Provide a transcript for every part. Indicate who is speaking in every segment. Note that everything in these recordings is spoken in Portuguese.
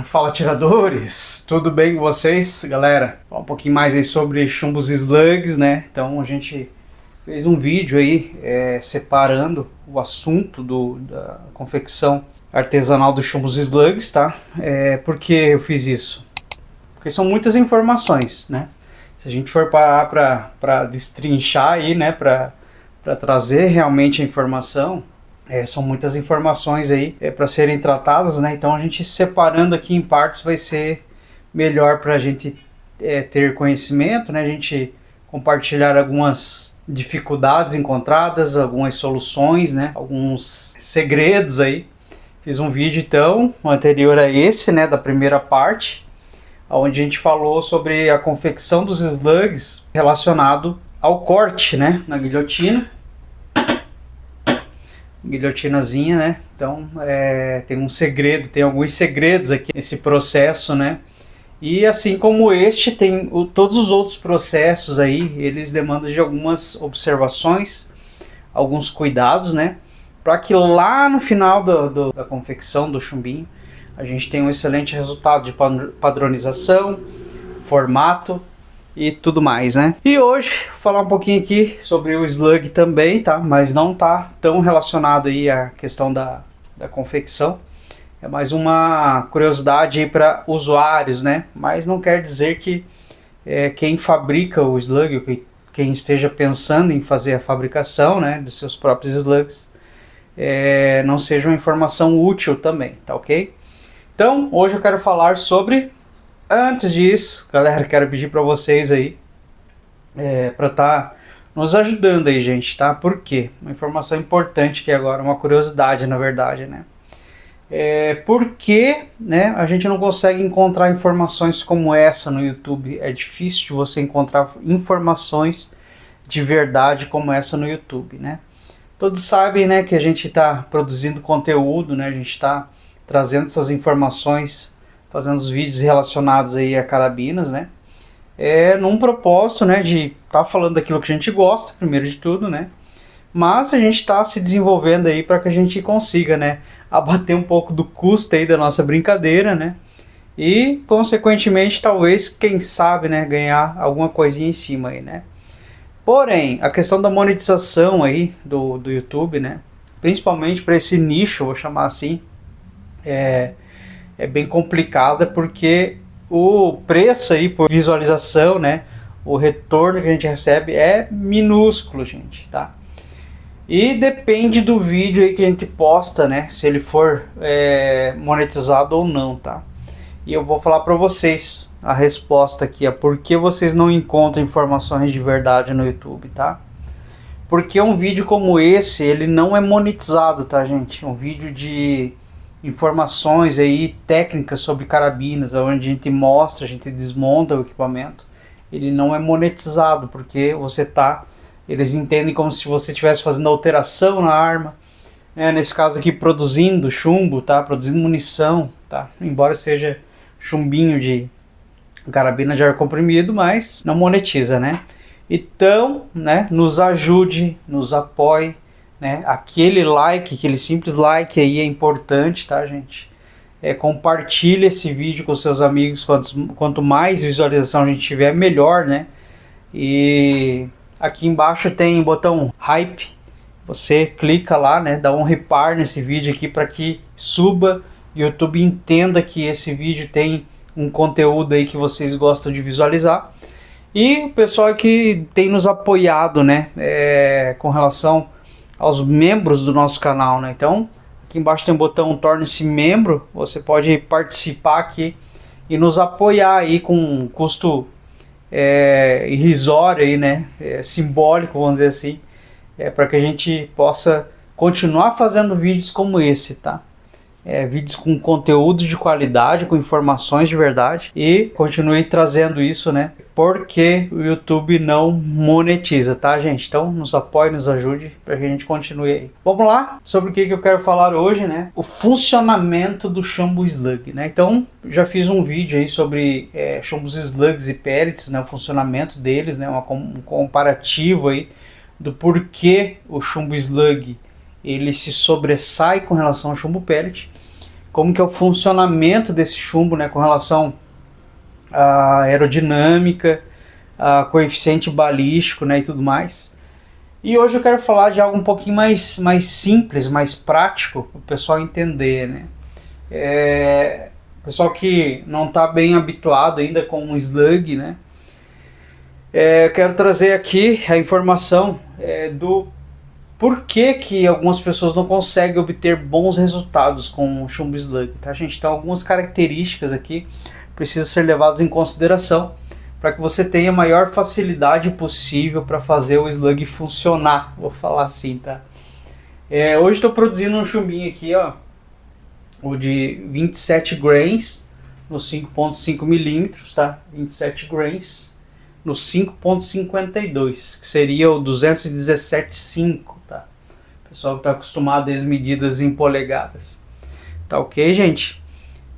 Speaker 1: Fala, tiradores, tudo bem com vocês, galera? Falar um pouquinho mais aí sobre chumbos slugs, né? Então a gente fez um vídeo aí separando o assunto da confecção artesanal dos chumbos slugs, tá? Por que eu fiz isso? Porque são muitas informações, né? Se a gente for parar para destrinchar aí, né? Para trazer realmente a informação, são muitas informações aí para serem tratadas, né? Então a gente separando aqui em partes vai ser melhor para a gente ter conhecimento, né? A gente compartilhar algumas dificuldades encontradas, algumas soluções, né? Alguns segredos aí. Fiz um vídeo então, anterior a esse, né? Da primeira parte, onde a gente falou sobre a confecção dos slugs relacionado ao corte, né? Na guilhotina. Guilhotinazinha, né? Então tem um segredo, tem alguns segredos aqui nesse processo, né? E assim como este, tem todos os outros processos aí, eles demandam de algumas observações, alguns cuidados, né? Para que lá no final da confecção do chumbinho, a gente tenha um excelente resultado de padronização, formato e tudo mais, né? E hoje vou falar um pouquinho aqui sobre o slug também, tá? Mas não tá tão relacionado aí à questão da confecção. É mais uma curiosidade aí para usuários, né? Mas não quer dizer que quem fabrica o slug, quem esteja pensando em fazer a fabricação, né, dos seus próprios slugs, não seja uma informação útil também, tá ok? Então, hoje eu quero falar sobre... Antes disso, galera, quero pedir para vocês aí para estar nos ajudando aí, gente, tá? Por quê? Uma informação importante que agora, uma curiosidade, na verdade, né? Por que, né, a gente não consegue encontrar informações como essa no YouTube? É difícil de você encontrar informações de verdade como essa no YouTube, né? Todos sabem, né, que a gente está produzindo conteúdo, né? A gente está trazendo essas informações, fazendo os vídeos relacionados aí a carabinas, né? Num propósito, né, de estar falando daquilo que a gente gosta, primeiro de tudo, né? Mas a gente está se desenvolvendo aí para que a gente consiga, né, abater um pouco do custo aí da nossa brincadeira, né? E, consequentemente, talvez, quem sabe, né, ganhar alguma coisinha em cima aí, né? Porém, a questão da monetização aí do YouTube, né? Principalmente para esse nicho, vou chamar assim, é bem complicada, porque o preço aí por visualização, né, o retorno que a gente recebe é minúsculo, gente, tá? E depende do vídeo aí que a gente posta, né, se ele for monetizado ou não, tá? E eu vou falar para vocês a resposta aqui, por que vocês não encontram informações de verdade no YouTube, tá? Porque um vídeo como esse, ele não é monetizado, tá, gente? Um vídeo de informações aí técnicas sobre carabinas, onde a gente mostra, a gente desmonta o equipamento, ele não é monetizado, porque eles entendem como se você estivesse fazendo alteração na arma, nesse caso aqui produzindo chumbo, tá? Produzindo munição, tá? Embora seja chumbinho de carabina de ar comprimido, mas não monetiza, né? Então, né, nos ajude, nos apoie, né? Aquele simples like aí é importante, tá, gente? Compartilhe esse vídeo com seus amigos, quanto mais visualização a gente tiver, melhor, né? E aqui embaixo tem o botão hype, você clica lá, né? Dá um repar nesse vídeo aqui para que suba, e o YouTube entenda que esse vídeo tem um conteúdo aí que vocês gostam de visualizar. E o pessoal que tem nos apoiado, né? Com relação aos membros do nosso canal, né? Então, aqui embaixo tem um botão torne-se membro, você pode participar aqui e nos apoiar aí com um custo irrisório aí, né? Simbólico, vamos dizer assim, para que a gente possa continuar fazendo vídeos como esse, tá? Vídeos com conteúdo de qualidade, com informações de verdade, e continue trazendo isso, né? Porque o YouTube não monetiza, tá, gente? Então nos apoie, nos ajude para que a gente continue aí. Vamos lá, sobre o que eu quero falar hoje, né? O funcionamento do chumbo slug, né? Então já fiz um vídeo aí sobre chumbos slugs e pellets, né? O funcionamento deles, né? Um comparativo aí do porquê o chumbo slug ele se sobressai com relação ao chumbo pellet. como que é o funcionamento desse chumbo, né, com relação à aerodinâmica, a coeficiente balístico, né, e tudo mais. E hoje eu quero falar de algo um pouquinho mais simples, mais prático, para o pessoal entender, né. Pessoal que não está bem habituado ainda com o slug, né, eu quero trazer aqui a informação do porquê que algumas pessoas não conseguem obter bons resultados com o chumbo slug, tá, gente? Então algumas características aqui precisam ser levadas em consideração para que você tenha a maior facilidade possível para fazer o slug funcionar, vou falar assim, tá? Hoje estou produzindo um chumbinho aqui, ó, o de 27 grains no 5.5 milímetros, tá? 27 grains no 5.52, que seria o 217,5, tá? O pessoal que está acostumado às medidas em polegadas. Tá ok, gente?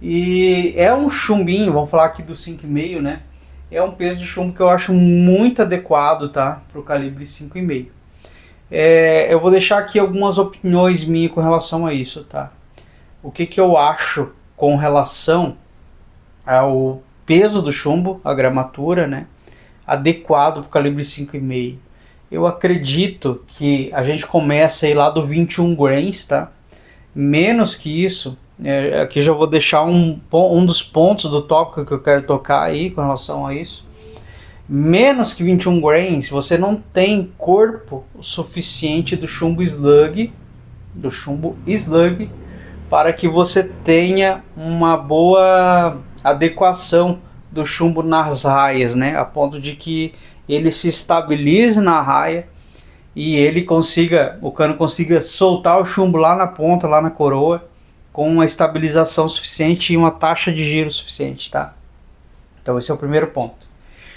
Speaker 1: E é um chumbinho, vamos falar aqui do 5,5, né? É um peso de chumbo que eu acho muito adequado, tá? Para o calibre 5,5. Eu vou deixar aqui algumas opiniões minhas com relação a isso, tá? O que eu acho com relação ao peso do chumbo, a gramatura, né, adequado para o calibre 5,5. Eu acredito que a gente começa aí lá do 21 grains, tá? Menos que isso, aqui já vou deixar um dos pontos do tópico que eu quero tocar aí com relação a isso. Menos que 21 grains, você não tem corpo suficiente do chumbo slug, para que você tenha uma boa adequação do chumbo nas raias, né, a ponto de que ele se estabilize na raia e o cano consiga soltar o chumbo lá na ponta, lá na coroa, com uma estabilização suficiente e uma taxa de giro suficiente, tá? Então esse é o primeiro ponto.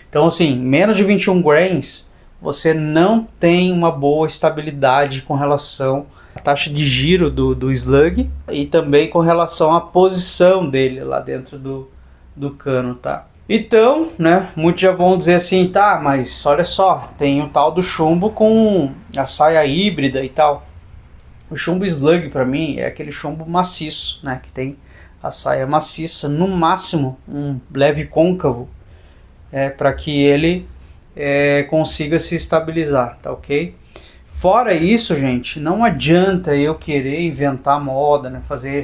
Speaker 1: Então assim, menos de 21 grains, você não tem uma boa estabilidade com relação à taxa de giro do slug e também com relação à posição dele lá dentro do cano, tá? Então, né, muitos já vão dizer assim, tá, mas olha só, tem o tal do chumbo com a saia híbrida e tal. O chumbo slug para mim é aquele chumbo maciço, né, que tem a saia maciça, no máximo um leve côncavo, para que ele consiga se estabilizar, tá ok? Fora isso, gente, não adianta eu querer inventar moda, né, fazer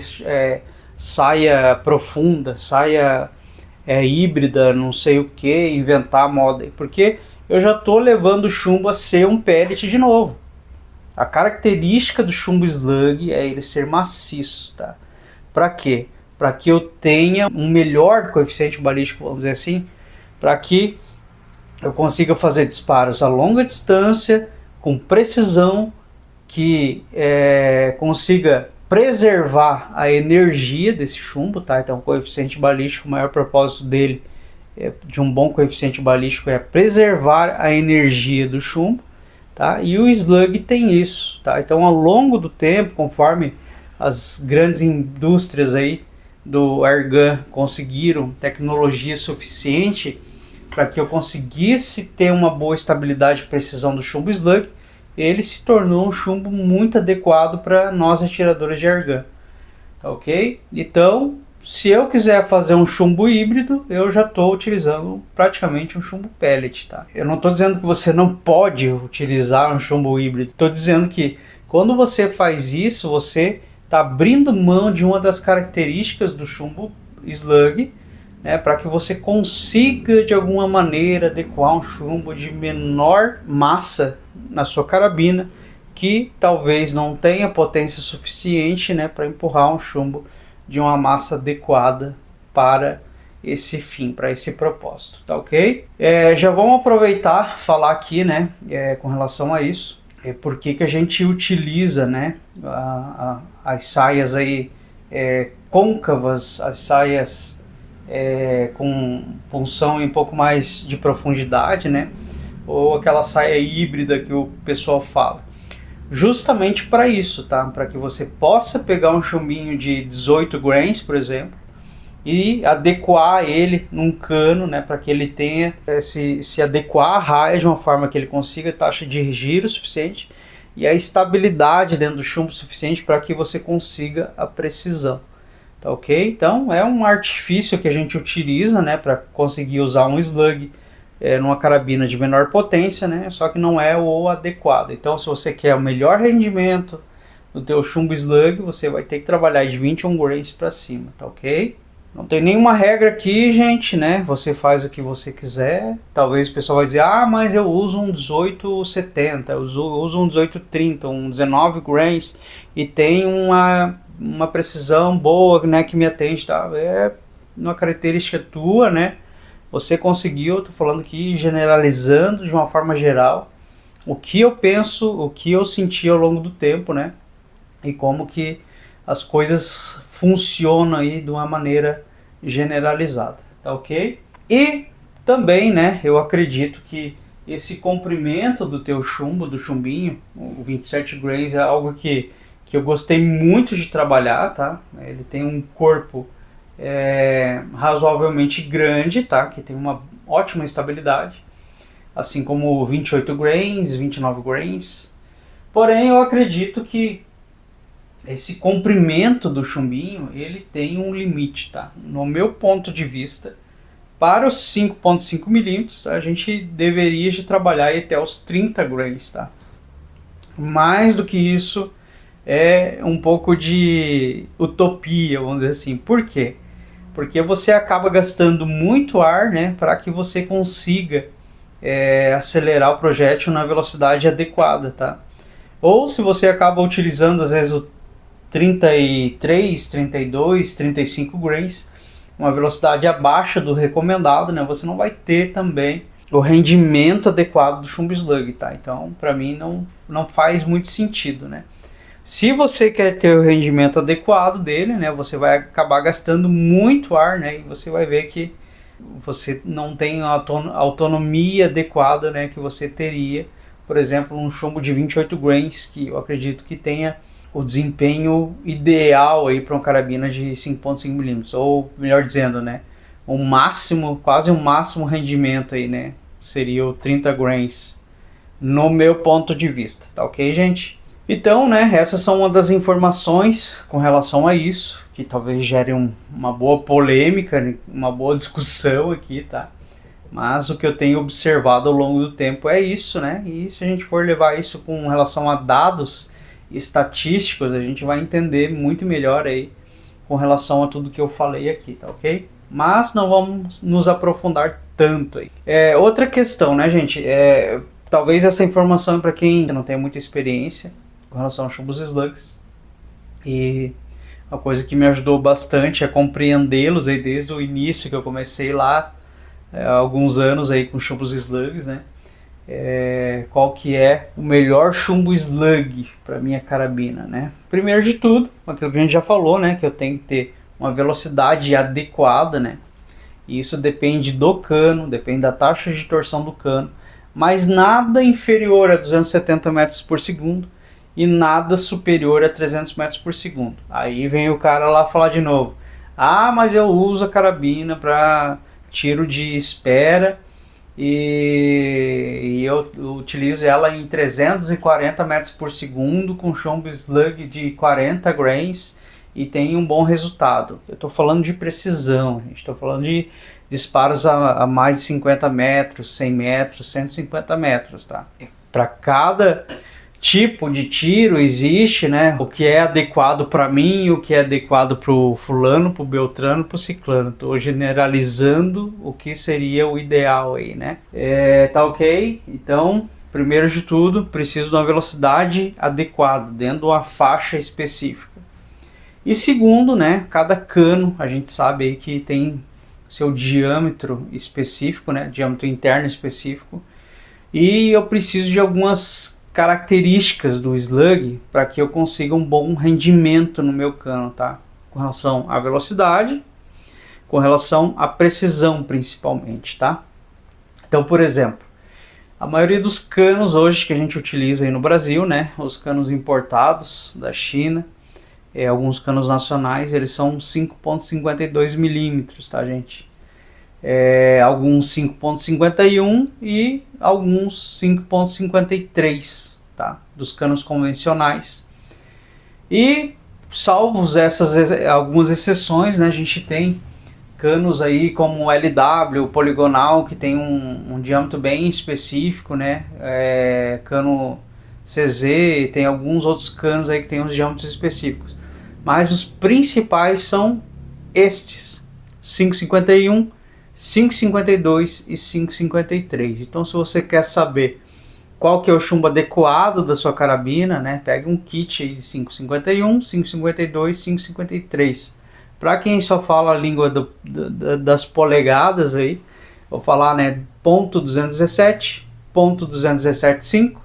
Speaker 1: saia profunda, saia híbrida, não sei o que, inventar moda, porque eu já estou levando o chumbo a ser um pellet de novo. A característica do chumbo slug é ele ser maciço, tá? Para quê? Para que eu tenha um melhor coeficiente balístico, vamos dizer assim, para que eu consiga fazer disparos a longa distância, com precisão, que consiga preservar a energia desse chumbo, tá? Então o coeficiente balístico, o maior propósito dele, de um bom coeficiente balístico, é preservar a energia do chumbo, tá? E o slug tem isso, tá? Então ao longo do tempo, conforme as grandes indústrias aí do airgun conseguiram tecnologia suficiente para que eu conseguisse ter uma boa estabilidade e precisão do chumbo slug, ele se tornou um chumbo muito adequado para nós atiradores de airgun, tá ok? Então, se eu quiser fazer um chumbo híbrido, eu já estou utilizando praticamente um chumbo pellet, tá? Eu não estou dizendo que você não pode utilizar um chumbo híbrido, estou dizendo que quando você faz isso, você está abrindo mão de uma das características do chumbo slug, né, para que você consiga de alguma maneira adequar um chumbo de menor massa na sua carabina, que talvez não tenha potência suficiente, né, para empurrar um chumbo de uma massa adequada para esse fim, para esse propósito, tá ok? Já vamos aproveitar falar aqui, né, com relação a isso, por que a gente utiliza, né, as saias aí côncavas, as saias com punção em um pouco mais de profundidade, né? Ou aquela saia híbrida que o pessoal fala. Justamente para isso, tá? Para que você possa pegar um chumbinho de 18 grains, por exemplo, e adequar ele num cano, né? Para que ele tenha se adequar à raia de uma forma que ele consiga taxa de giro suficiente e a estabilidade dentro do chumbo suficiente para que você consiga a precisão. tá ok? Então é um artifício que a gente utiliza, né, para conseguir usar um slug numa carabina de menor potência, né, só que não é o adequado. Então se você quer o melhor rendimento do teu chumbo slug, você vai ter que trabalhar de 21 grains para cima, tá ok? Não tem nenhuma regra aqui, gente, né? Você faz o que você quiser. Talvez o pessoal vai dizer, ah, mas eu uso um 1870, eu uso um 1830, um 19 grains e tem uma precisão boa, né, que me atende, tá? É uma característica tua, né? Você conseguiu, eu tô falando aqui generalizando de uma forma geral, o que eu penso, o que eu senti ao longo do tempo, né? E como que as coisas funcionam aí de uma maneira generalizada, tá ok? E também, né, eu acredito que esse comprimento do teu chumbo, do chumbinho, o 27 grains, é algo que eu gostei muito de trabalhar, tá? Ele tem um corpo razoavelmente grande, tá? Que tem uma ótima estabilidade, assim como o 28 grains, 29 grains. Porém, eu acredito que esse comprimento do chumbinho, ele tem um limite, tá? No meu ponto de vista, para os 5.5 milímetros, a gente deveria de trabalhar aí até os 30 grains, tá? Mais do que isso é um pouco de utopia, vamos dizer assim. Por quê? Porque você acaba gastando muito ar, né, para que você consiga acelerar o projétil na velocidade adequada, tá? Ou se você acaba utilizando às vezes o 33, 32, 35 grains, uma velocidade abaixo do recomendado, né? Você não vai ter também o rendimento adequado do chumbo slug, tá? Então, para mim não faz muito sentido, né? Se você quer ter o rendimento adequado dele, né? Você vai acabar gastando muito ar, né? E você vai ver que você não tem a autonomia adequada, né? Que você teria, por exemplo, um chumbo de 28 grains, que eu acredito que tenha o desempenho ideal aí para uma carabina de 5.5 milímetros, ou melhor dizendo, né, um máximo, quase um máximo rendimento aí, né, seria o 30 grains, no meu ponto de vista, tá ok, gente? Então, né, essas são uma das informações com relação a isso, que talvez gere uma boa polêmica, né, uma boa discussão aqui, tá? Mas o que eu tenho observado ao longo do tempo é isso, né? E se a gente for levar isso com relação a dados estatísticos, a gente vai entender muito melhor aí com relação a tudo que eu falei aqui, tá ok? Mas não vamos nos aprofundar tanto aí. Outra questão, né, gente? Talvez essa informação para quem não tem muita experiência com relação aos chumbos slugs. E uma coisa que me ajudou bastante a compreendê-los aí desde o início que eu comecei lá, há alguns anos aí com chumbos slugs, né? Qual que é o melhor chumbo slug para minha carabina, né? Primeiro de tudo, aquilo que a gente já falou, né, que eu tenho que ter uma velocidade adequada, né? E isso depende do cano, depende da taxa de torção do cano, mas nada inferior a 270 metros por segundo e nada superior a 300 metros por segundo. Aí vem o cara lá falar de novo: ah, mas eu uso a carabina para tiro de espera e eu utilizo ela em 340 metros por segundo com chumbo slug de 40 grains e tem um bom resultado. Eu estou falando de precisão, estou falando de disparos a mais de 50 metros, 100 metros, 150 metros, tá? Para cada tipo de tiro existe, né, o que é adequado para mim, o que é adequado para o fulano, para o beltrano, para o ciclano. Estou generalizando o que seria o ideal aí, né? Tá ok? Então, primeiro de tudo, preciso de uma velocidade adequada, dentro de uma faixa específica. E segundo, né, cada cano, a gente sabe aí que tem seu diâmetro específico, né, diâmetro interno específico, e eu preciso de algumas características do slug para que eu consiga um bom rendimento no meu cano, tá? Com relação à velocidade, com relação à precisão principalmente, tá? Então, por exemplo, a maioria dos canos hoje que a gente utiliza aí no Brasil, né, os canos importados da China, alguns canos nacionais, eles são 5.52 milímetros, tá, gente? Alguns 5.51 e alguns 5.53, tá? Dos canos convencionais. E salvos algumas exceções, né, a gente tem canos aí como o LW, poligonal, que tem um diâmetro bem específico, né? Cano CZ, tem alguns outros canos aí que tem uns diâmetros específicos. Mas os principais são estes: 5,51, 5,52 e 5,53. Então, se você quer saber qual que é o chumbo adequado da sua carabina, né? Pegue um kit aí de 5,51, 5,52, 5,53. Para quem só fala a língua das polegadas aí, vou falar, né, ponto 217, ponto 217,5,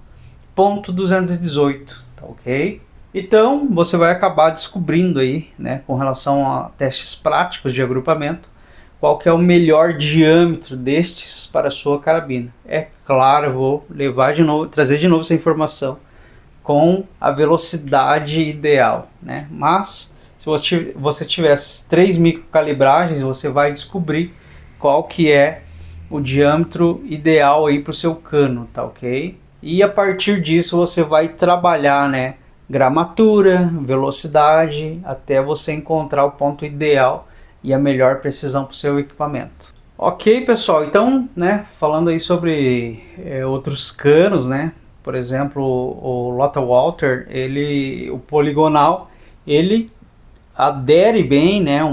Speaker 1: ponto 218, tá ok? Então você vai acabar descobrindo aí, né, com relação a testes práticos de agrupamento, qual que é o melhor diâmetro destes para a sua carabina. É claro, eu vou trazer de novo essa informação com a velocidade ideal, né? Mas se você tiver essas 3 microcalibragens, você vai descobrir qual que é o diâmetro ideal aí para o seu cano, tá ok? E a partir disso você vai trabalhar, né, gramatura, velocidade, até você encontrar o ponto ideal e a melhor precisão para o seu equipamento. Ok, pessoal, então, né, falando aí sobre outros canos, né, por exemplo, o Lotte Walther, o poligonal, ele adere bem, né,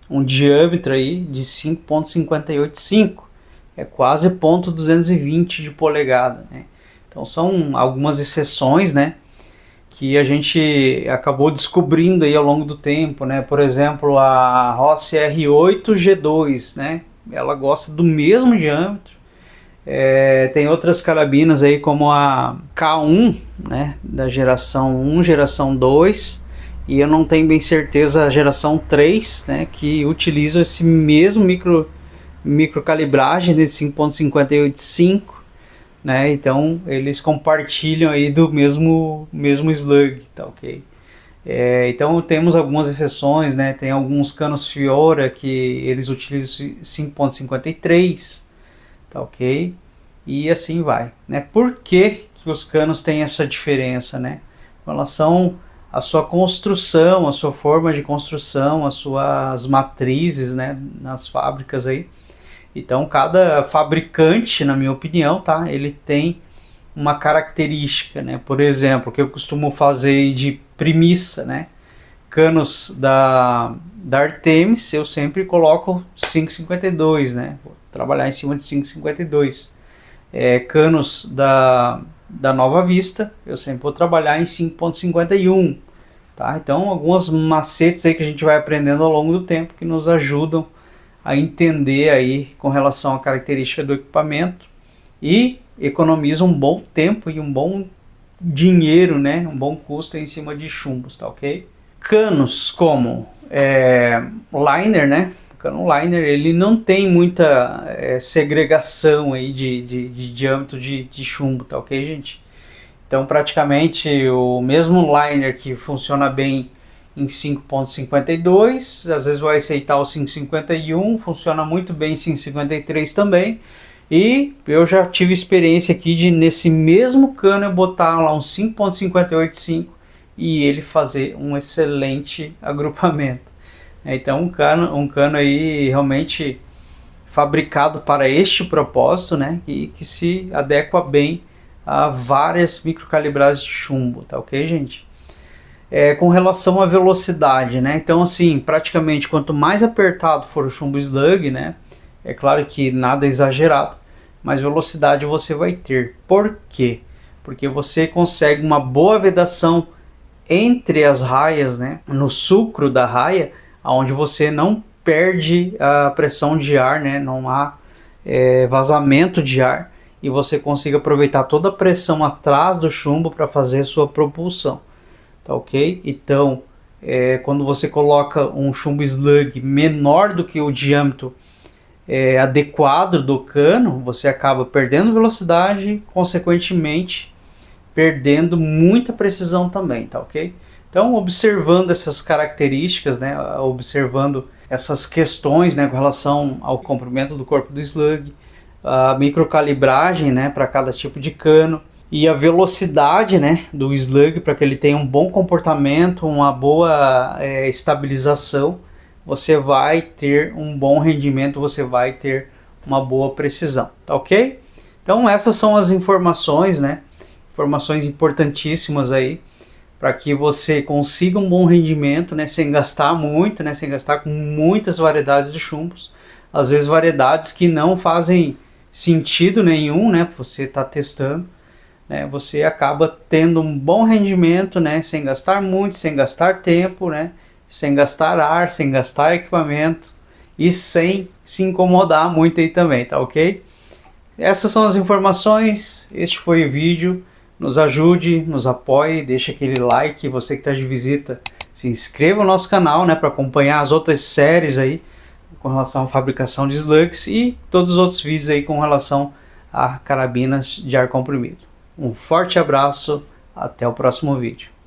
Speaker 1: um diâmetro aí de 5,585, é quase ponto 220 de polegada, né? Então são algumas exceções, né, que a gente acabou descobrindo aí ao longo do tempo, né? Por exemplo, a Rossi R8 G2, né, ela gosta do mesmo diâmetro. Tem outras carabinas aí como a K1, né, da geração 1, geração 2, e eu não tenho bem certeza a geração 3, né, que utilizam esse mesmo microcalibragem de 5,585, né? Então eles compartilham aí do mesmo slug, tá ok? Então temos algumas exceções, né? Tem alguns canos Fiora que eles utilizam 5,53, tá ok? E assim vai, né? Por que os canos têm essa diferença, né? Com relação à sua construção, a sua forma de construção, as suas matrizes, né, nas fábricas aí. Então cada fabricante, na minha opinião, tá, ele tem uma característica, né? Por exemplo, que eu costumo fazer de premissa, né? Canos da Artemis, eu sempre coloco 5,52, né? Vou trabalhar em cima de 5,52. Canos da Nova Vista, eu sempre vou trabalhar em 5,51, tá? Então alguns macetes aí que a gente vai aprendendo ao longo do tempo que nos ajudam a entender aí com relação à característica do equipamento e economiza um bom tempo e um bom dinheiro, né? Um bom custo em cima de chumbos, tá ok? Canos como liner, né? Cano liner, ele não tem muita segregação aí de diâmetro de chumbo, tá ok, gente? Então praticamente o mesmo liner que funciona bem em 5,52, às vezes vai aceitar o 5,51, funciona muito bem em 5,53 também. E eu já tive experiência aqui de nesse mesmo cano eu botar lá um 5,585 e ele fazer um excelente agrupamento. Então um cano aí realmente fabricado para este propósito, né, e que se adequa bem a várias microcalibragens de chumbo, tá ok, gente? Com relação à velocidade, né, então assim, praticamente quanto mais apertado for o chumbo slug, né, é claro que nada exagerado, mas velocidade você vai ter. Por quê? Porque você consegue uma boa vedação entre as raias, né, no sucro da raia, onde você não perde a pressão de ar, né, não há vazamento de ar, e você consiga aproveitar toda a pressão atrás do chumbo para fazer a sua propulsão, tá ok? Então, quando você coloca um chumbo slug menor do que o diâmetro adequado do cano, você acaba perdendo velocidade, consequentemente perdendo muita precisão também, tá ok? Então, observando essas características, né, observando essas questões, né, com relação ao comprimento do corpo do slug, a microcalibragem, né, para cada tipo de cano, e a velocidade, né, do slug, para que ele tenha um bom comportamento, uma boa estabilização, você vai ter um bom rendimento, você vai ter uma boa precisão, tá ok? Então essas são as informações, né, informações importantíssimas aí, para que você consiga um bom rendimento, né, sem gastar muito, né, sem gastar com muitas variedades de chumbos, às vezes variedades que não fazem sentido nenhum, né, você está testando, né, você acaba tendo um bom rendimento, né, sem gastar muito, sem gastar tempo, né, sem gastar ar, sem gastar equipamento e sem se incomodar muito aí também, tá ok? Essas são as informações, este foi o vídeo. Nos ajude, nos apoie, deixe aquele like, você que está de visita, se inscreva no nosso canal, né, para acompanhar as outras séries aí com relação à fabricação de slugs e todos os outros vídeos aí com relação a carabinas de ar comprimido. Um forte abraço, até o próximo vídeo.